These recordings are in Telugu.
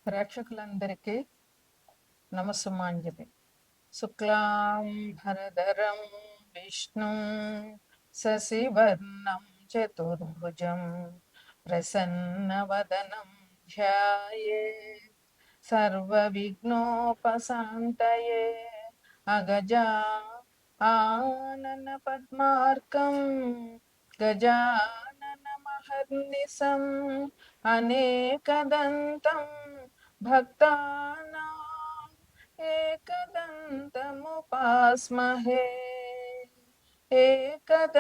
ప్రేక్షకులందరికీ నమస్సుమాంజలి. శుక్లాం భరధరం విష్ణుం శశివర్ణం చతుర్భుజం ప్రసన్నవదనం ధ్యాయేత్ సర్వవిఘ్నోపశాంతయే. అగజా ఆనన పద్మార్కం గజానన మహర్నిశం అనేకదంతం భక్తానాం ఏకదంతముపాస్మహే. ఏకదంతముపాస్మహే.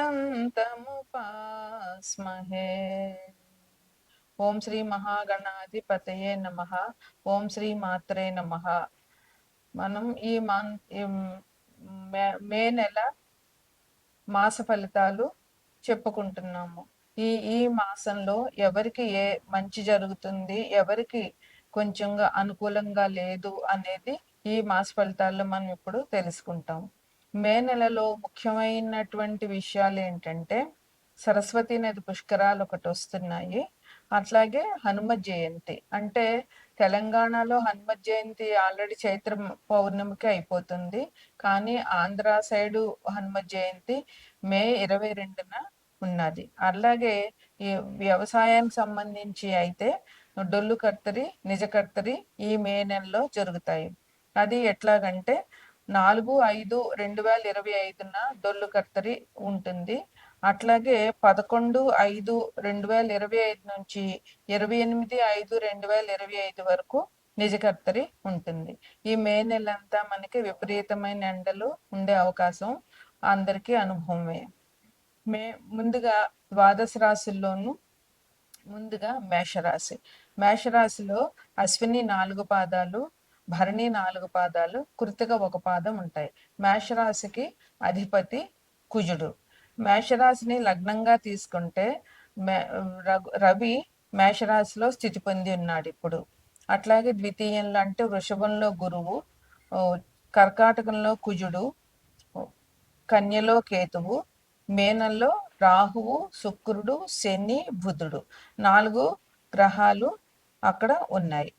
ఓం శ్రీ మహాగణాధిపతయే నమః. ఓం శ్రీ మాత్రే నమః. మనం మే నెల మాస ఫలితాలు చెప్పుకుంటున్నాము. ఈ మాసంలో ఎవరికి ఏ మంచి జరుగుతుంది, ఎవరికి కొంచెంగా అనుకూలంగా లేదు అనేది ఈ మాస ఫలితాల్లో మనం ఇప్పుడు తెలుసుకుంటాం. మే నెలలో ముఖ్యమైనటువంటి విషయాలు ఏంటంటే సరస్వతి నది పుష్కరాలు ఒకటి వస్తున్నాయి. అట్లాగే హనుమ జయంతి. అంటే తెలంగాణలో హనుమ జయంతి ఆల్రెడీ చైత్ర పౌర్ణమికి అయిపోతుంది. కానీ ఆంధ్ర సైడు హనుమ జయంతి మే 22న ఉన్నది. అలాగే ఈ వ్యవసాయానికి సంబంధించి అయితే డొల్లు కర్తరి, నిజ కర్తరి ఈ మే నెలలో జరుగుతాయి. అది ఎట్లాగంటే 4/5/2025న డొల్లు కర్తరి ఉంటుంది. అట్లాగే 11/5/2025 నుంచి 28/5/2025 వరకు నిజకర్తరి ఉంటుంది. ఈ మే నెలంతా మనకి విపరీతమైన ఎండలు ఉండే అవకాశం అందరికీ అనుభవమే. ముందుగా ద్వాదశ రాశుల్లోనూ ముందుగా మేషరాశి. మేషరాశిలో అశ్విని 4 పాదాలు, భరణి 4 పాదాలు, కృతిక 1 పాదం ఉంటాయి. మేషరాశికి అధిపతి కుజుడు. మేషరాశిని లగ్నంగా తీసుకుంటే రవి మేషరాశిలో స్థితి పొంది ఉన్నాడు ఇప్పుడు. అట్లాగే ద్వితీయంలో అంటే వృషభంలో గురువు, కర్కాటకంలో కుజుడు, కన్యలో కేతువు, మేనంలో రాహువు, శుక్రుడు, శని, బుధుడు 4 గ్రహాలు అక్కడ ఉన్నాయి.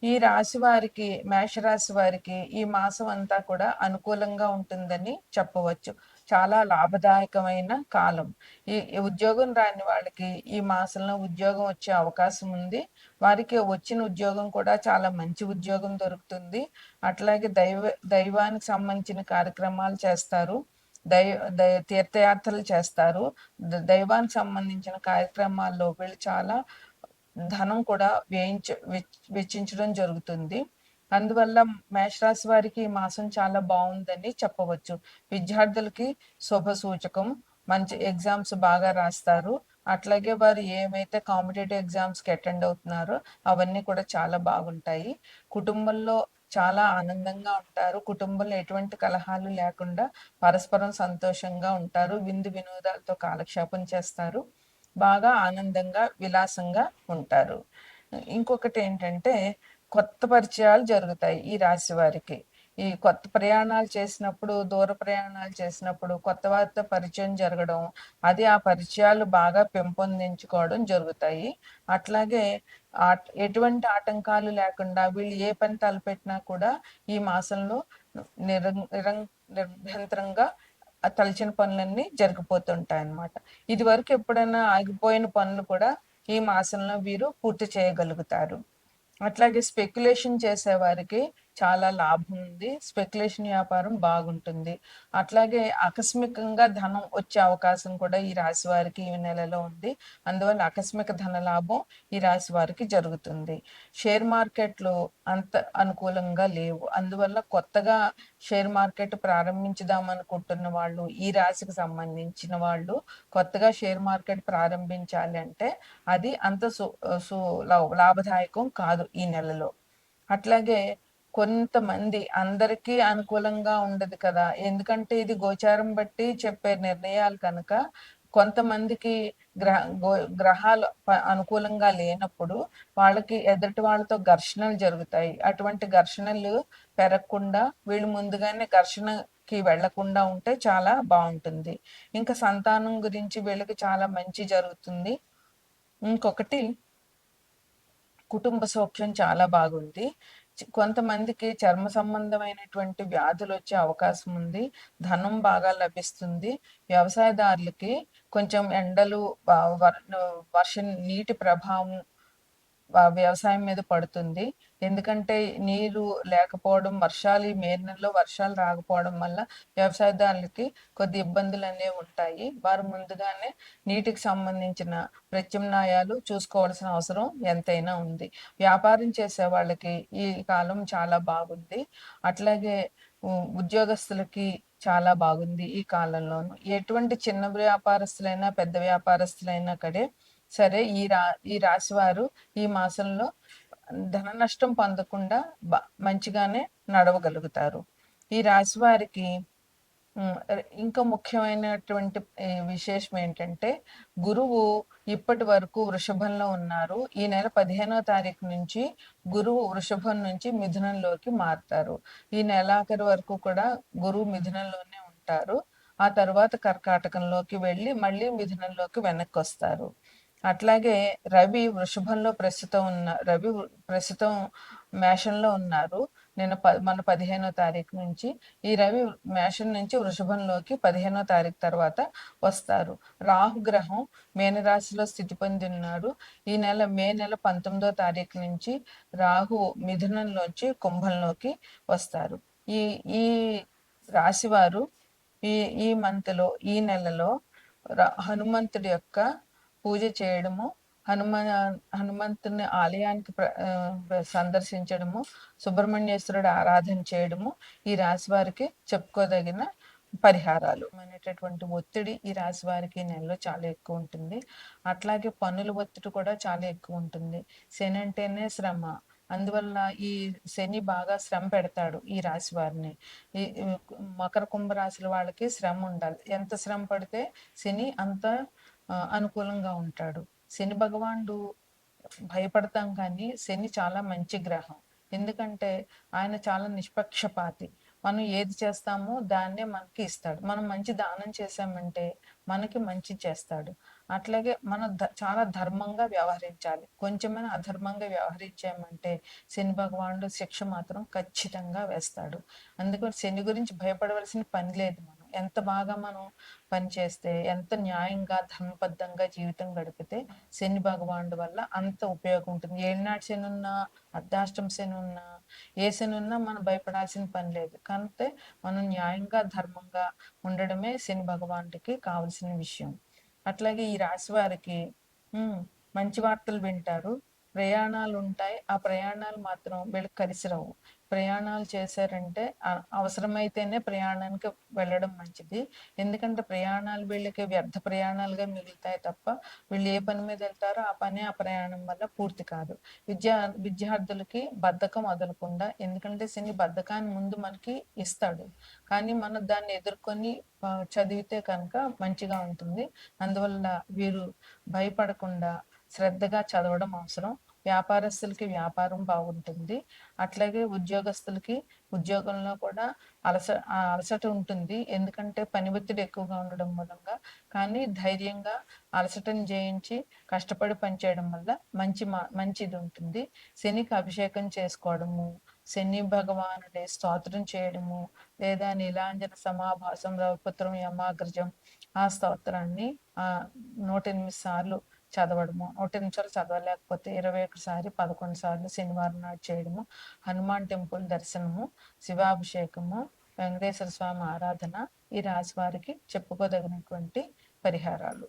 ఈ రాశి వారికి, మేషరాశి వారికి ఈ మాసం అంతా కూడా అనుకూలంగా ఉంటుందని చెప్పవచ్చు. చాలా లాభదాయకమైన కాలం. ఈ ఉద్యోగం రాని వాళ్ళకి ఈ మాసంలో ఉద్యోగం వచ్చే అవకాశం ఉంది. వారికి వచ్చిన ఉద్యోగం కూడా చాలా మంచి ఉద్యోగం దొరుకుతుంది. అట్లాగే దైవానికి సంబంధించిన కార్యక్రమాలు చేస్తారు. తీర్థయాత్రలు చేస్తారు. దైవానికి సంబంధించిన కార్యక్రమాల్లో వీళ్ళు చాలా ధనం కూడా వెచ్చించడం జరుగుతుంది. అందువల్ల మేషరాశి వారికి ఈ మాసం చాలా బాగుందని చెప్పవచ్చు. విద్యార్థులకి శుభ సూచకం. మంచి ఎగ్జామ్స్ బాగా రాస్తారు. అట్లాగే వారు ఏమైతే కాంపిటేటివ్ ఎగ్జామ్స్కి అటెండ్ అవుతున్నారో అవన్నీ కూడా చాలా బాగుంటాయి. కుటుంబంలో చాలా ఆనందంగా ఉంటారు. కుటుంబంలో ఎటువంటి కలహాలు లేకుండా పరస్పరం సంతోషంగా ఉంటారు. విందు వినోదాలతో కాలక్షేపం చేస్తారు. బాగా ఆనందంగా విలాసంగా ఉంటారు. ఇంకొకటి ఏంటంటే కొత్త పరిచయాలు జరుగుతాయి ఈ రాశి వారికి. ఈ కొత్త ప్రయాణాలు చేసినప్పుడు, దూర ప్రయాణాలు చేసినప్పుడు కొత్త వారితో పరిచయం జరగడం, అది ఆ పరిచయాలు బాగా పెంపొందించుకోవడం జరుగుతాయి. అట్లాగే ఎటువంటి ఆటంకాలు లేకుండా వీళ్ళు ఏ పని తలపెట్టినా కూడా ఈ మాసంలో నిర్భయంతరంగా తలచిన పనులన్నీ జరిగిపోతుంటాయి అన్నమాట. ఇది వరకు ఎప్పుడైనా ఆగిపోయిన పనులు కూడా ఈ మాసంలో వీరు పూర్తి చేయగలుగుతారు. అట్లాగే స్పెక్యులేషన్ చేసేవారికి చాలా లాభం ఉంది. స్పెక్యులేషన్ వ్యాపారం బాగుంటుంది. అట్లాగే ఆకస్మికంగా ధనం వచ్చే అవకాశం కూడా ఈ రాశి వారికి ఈ నెలలో ఉంది. అందువల్ల ఆకస్మిక ధన లాభం ఈ రాశి వారికి జరుగుతుంది. షేర్ మార్కెట్లు అంత అనుకూలంగా లేవు. అందువల్ల కొత్తగా షేర్ మార్కెట్ ప్రారంభించుదాం అనుకుంటున్న వాళ్ళు, ఈ రాశికి సంబంధించిన వాళ్ళు కొత్తగా షేర్ మార్కెట్ ప్రారంభించాలి అంటే అది అంత లాభదాయకం కాదు ఈ నెలలో. అట్లాగే కొంతమంది, అందరికీ అనుకూలంగా ఉండదు కదా, ఎందుకంటే ఇది గోచారం బట్టి చెప్పే నిర్ణయాలు కనుక కొంతమందికి గ్రహాలు అనుకూలంగా లేనప్పుడు వాళ్ళకి ఎదుటి వాళ్ళతో ఘర్షణలు జరుగుతాయి. అటువంటి ఘర్షణలు పెరగకుండా వీళ్ళు ముందుగానే ఘర్షణకి వెళ్లకుండా ఉంటే చాలా బాగుంటుంది. ఇంకా సంతానం గురించి వీళ్ళకి చాలా మంచి జరుగుతుంది. ఇంకొకటి కుటుంబ సౌఖ్యం చాలా బాగుంది. కొంతమందికి చర్మ సంబంధమైనటువంటి వ్యాధులొచ్చే అవకాశం ఉంది. ధనం బాగా లభిస్తుంది. వ్యవసాయదారులకి కొంచెం ఎండలు, వర్షం, నీటి ప్రభావం వ్యవసాయం మీద పడుతుంది. ఎందుకంటే నీరు లేకపోవడం, వర్షాలు ఈ మే నెలలో వర్షాలు రాకపోవడం వల్ల వ్యవసాయదారులకి కొద్ది ఇబ్బందులనేవి ఉంటాయి. వారు ముందుగానే నీటికి సంబంధించిన ప్రత్యామ్నాయాలు చూసుకోవాల్సిన అవసరం ఎంతైనా ఉంది. వ్యాపారం చేసే వాళ్ళకి ఈ కాలం చాలా బాగుంది. అట్లాగే ఉద్యోగస్తులకి చాలా బాగుంది ఈ కాలంలోను. ఎటువంటి చిన్న వ్యాపారస్తులైనా, పెద్ద వ్యాపారస్తులైనా సరే ఈ రాశి వారు ఈ మాసంలో ధన నష్టం పొందకుండా మంచిగానే నడవగలుగుతారు. ఈ రాశి వారికి ఇంకా ముఖ్యమైనటువంటి విశేషం ఏంటంటే, గురువు ఇప్పటి వరకు వృషభంలో ఉన్నారు. ఈ నెల 15వ తారీఖు నుంచి గురువు వృషభం నుంచి మిథునంలోకి మారుతారు. ఈ నెలాఖరు వరకు కూడా గురువు మిథునంలోనే ఉంటారు. ఆ తర్వాత కర్కాటకంలోకి వెళ్ళి మళ్ళీ మిథునంలోకి వెనక్కి వస్తారు. అట్లాగే రవి వృషభంలో ప్రస్తుతం మేషంలో ఉన్నారు. మన 15వ తారీఖు నుంచి ఈ రవి మేషం నుంచి వృషభంలోకి 15వ తారీఖు తర్వాత వస్తారు. రాహుగ్రహం మీనరాశిలో స్థితి పొంది ఉన్నారు. ఈ మే నెల 19వ తారీఖు నుంచి రాహు మిథునంలోంచి కుంభంలోకి వస్తారు. ఈ ఈ రాశివారు ఈ ఈ మంత్లో, ఈ నెలలో హనుమంతుడి యొక్క పూజ చేయడము, హనుమంతుని ఆలయానికి సందర్శించడము, సుబ్రహ్మణ్యేశ్వరుడు ఆరాధన చేయడము ఈ రాశి వారికి చెప్పుకోదగిన పరిహారాలు. అనేటటువంటి ఒత్తిడి ఈ రాశి వారికి నెలలో చాలా ఎక్కువ ఉంటుంది. అట్లాగే పనుల ఒత్తిడి కూడా చాలా ఎక్కువ ఉంటుంది. శని అంటేనే శ్రమ. అందువల్ల ఈ శని బాగా శ్రమ పెడతాడు ఈ రాశి వారిని. ఈ మకర కుంభ రాశుల వాళ్ళకి శ్రమ ఉండాలి. ఎంత శ్రమ పడితే శని అంత అనుకూలంగా ఉంటాడు. శని భగవానుడు భయపడతాం కానీ శని చాలా మంచి గ్రహం. ఎందుకంటే ఆయన చాలా నిష్పక్షపాతి. మనం ఏది చేస్తామో దాన్నే మనకి ఇస్తాడు. మనం మంచి దానం చేసామంటే మనకి మంచి చేస్తాడు. అట్లాగే మనం చాలా ధర్మంగా వ్యవహరించాలి. కొంచెమైనా అధర్మంగా వ్యవహరించామంటే శని భగవానుడు శిక్ష మాత్రం ఖచ్చితంగా వేస్తాడు. అందుకని శని గురించి భయపడవలసిన పని లేదు. మనం ఎంత బాగా మనం పనిచేస్తే, ఎంత న్యాయంగా ధర్మబద్ధంగా జీవితం గడిపితే శని భగవానుడి వల్ల అంత ఉపయోగం ఉంటుంది. ఏళ్ళనాటి శని ఉన్నా, అర్ధాష్టమ శని ఉన్నా, ఏ శని ఉన్నా మనం భయపడాల్సిన పని లేదు. కాకపోతే మనం న్యాయంగా ధర్మంగా ఉండడమే శని భగవానుడికి కావలసిన విషయం. అట్లాగే ఈ రాశి వారికి మంచి వార్తలు వింటారు. ప్రయాణాలు ఉంటాయి. ఆ ప్రయాణాలు మాత్రం వీళ్ళకి కలిసి రావు. ప్రయాణాలు చేశారంటే అవసరమైతేనే ప్రయాణానికి వెళ్ళడం మంచిది. ఎందుకంటే ప్రయాణాలు వీళ్ళకి వ్యర్థ ప్రయాణాలుగా మిగులుతాయి తప్ప వీళ్ళు ఏ పని మీద వెళ్తారో ఆ ప్రయాణం వల్ల పూర్తి కాదు. విద్యార్థులకి బద్ధకం వదలకుండా, ఎందుకంటే శని బద్ధకాన్ని ముందు మనకి ఇస్తాడు, కానీ మనం దాన్ని ఎదుర్కొని చదివితే కనుక మంచిగా ఉంటుంది. అందువల్ల వీరు భయపడకుండా శ్రద్ధగా చదవడం అవసరం. వ్యాపారస్తులకి వ్యాపారం బాగుంటుంది. అట్లాగే ఉద్యోగస్తులకి ఉద్యోగంలో కూడా అలసట ఉంటుంది. ఎందుకంటే పని ఒత్తిడి ఎక్కువగా ఉండడం మూలంగా. కానీ ధైర్యంగా అలసటను జయించి కష్టపడి పనిచేయడం వల్ల మంచిది ఉంటుంది. శనికి అభిషేకం చేసుకోవడము, శని భగవానుడి స్తోత్రం చేయడము, లేదా నీలాంజన సమాభాసం రవిపుత్రం యమాగ్రజం ఆ స్తోత్రాన్ని 108 సార్లు చదవడము, 108 సార్లు చదవలేకపోతే 21 సారి 11 సార్లు శనివారం నాడు చేయడము, హనుమాన్ టెంపుల్ దర్శనము, శివాభిషేకము, వెంకటేశ్వర స్వామి ఆరాధన ఈ రాశి వారికి చెప్పుకోదగినటువంటి పరిహారాలు.